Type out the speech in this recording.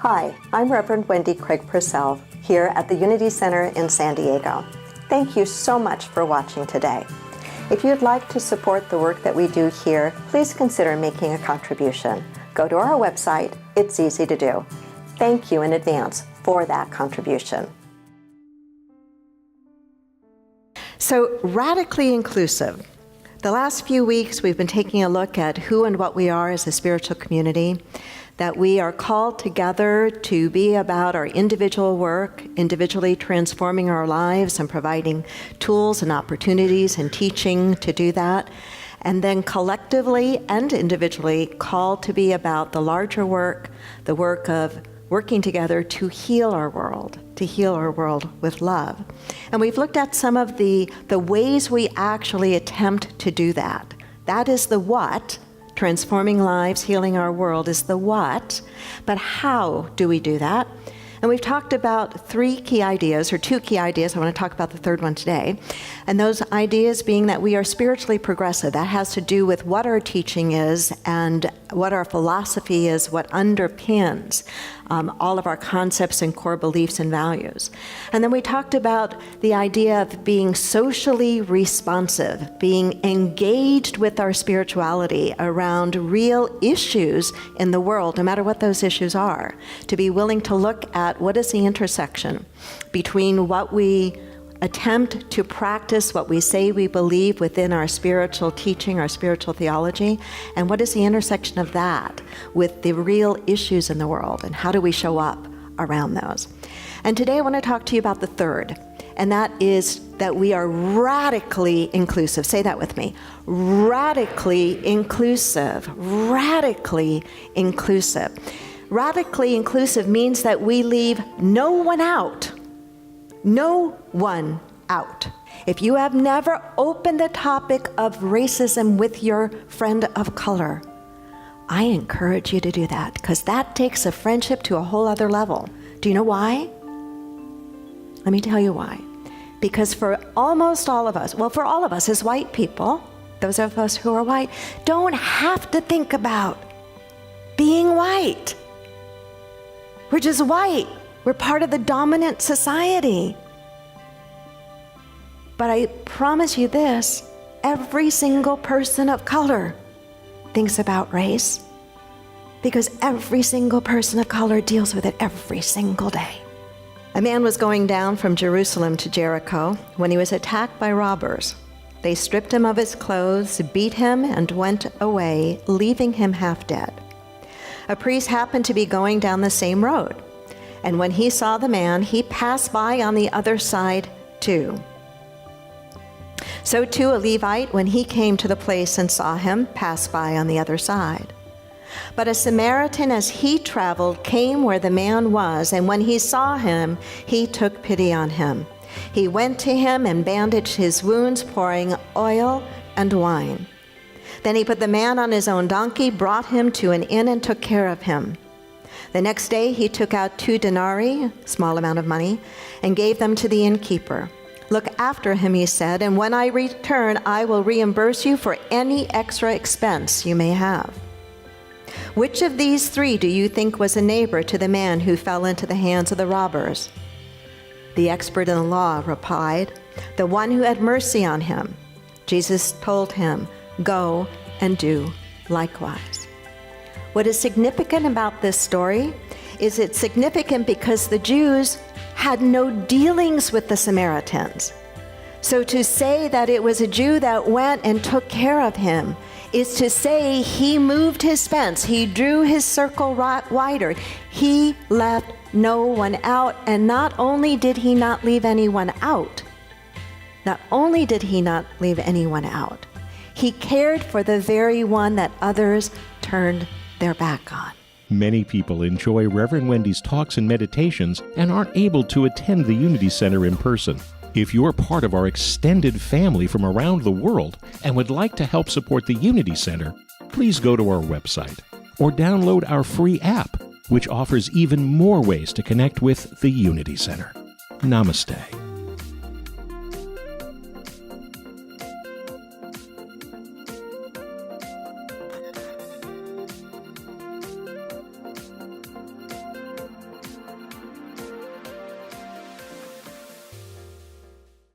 Hi, I'm Reverend Wendy Craig-Purcell here at the Unity Center in San Diego. Thank you so much for watching today. If you'd like to support the work that we do here, please consider making a contribution. Go to our website. It's easy to do. Thank you in advance for that contribution. So, radically inclusive. The last few weeks, we've been taking a look at who and what we are as a spiritual community, that we are called together to be about our individual work, individually transforming our lives and providing tools and opportunities and teaching to do that, and then collectively and individually called to be about the larger work, the work of working together to heal our world with love. And we've looked at some of the ways we actually attempt to do that. That is the what. Transforming lives, healing our world is the what, but how do we do that? And we've talked about two key ideas. I want to talk about the third one today. And those ideas being that we are spiritually progressive. That has to do with what our teaching is and what our philosophy is, what underpins all of our concepts and core beliefs and values. And then we talked about the idea of being socially responsive, being engaged with our spirituality around real issues in the world, no matter what those issues are, to be willing to look at what is the intersection between what we attempt to practice, what we say we believe within our spiritual teaching, our spiritual theology, and what is the intersection of that with the real issues in the world, and how do we show up around those. And today I want to talk to you about the third, and that is that we are radically inclusive. Say that with me. Radically inclusive. Radically inclusive. Radically inclusive means that we leave no one out. No one out. If you have never opened the topic of racism with your friend of color, I encourage you to do that, because that takes a friendship to a whole other level. Do you know why? Let me tell you why. Because for almost all of us, for all of us as white people, those of us who are white, don't have to think about being white. We're just white. We're part of the dominant society. But I promise you this, every single person of color thinks about race, because every single person of color deals with it every single day. A man was going down from Jerusalem to Jericho when he was attacked by robbers. They stripped him of his clothes, beat him, and went away, leaving him half dead. A priest happened to be going down the same road. And when he saw the man, he passed by on the other side too. So too a Levite, when he came to the place and saw him, passed by on the other side. But a Samaritan, as he traveled, came where the man was, and when he saw him, he took pity on him. He went to him and bandaged his wounds, pouring oil and wine. Then he put the man on his own donkey, brought him to an inn, and took care of him. The next day he took out 2 denarii, a small amount of money, and gave them to the innkeeper. Look after him, he said, and when I return, I will reimburse you for any extra expense you may have. Which of these 3 do you think was a neighbor to the man who fell into the hands of the robbers? The expert in the law replied, the one who had mercy on him. Jesus told him, go and do likewise. What is significant about this story is it's significant because the Jews had no dealings with the Samaritans. So to say that it was a Jew that went and took care of him is to say he moved his fence, he drew his circle wider. He left no one out, and not only did he not leave anyone out, he cared for the very one that others turned their back on. Many people enjoy Reverend Wendy's talks and meditations and aren't able to attend the Unity Center in person. If you're part of our extended family from around the world and would like to help support the Unity Center, please go to our website or download our free app, which offers even more ways to connect with the Unity Center. Namaste.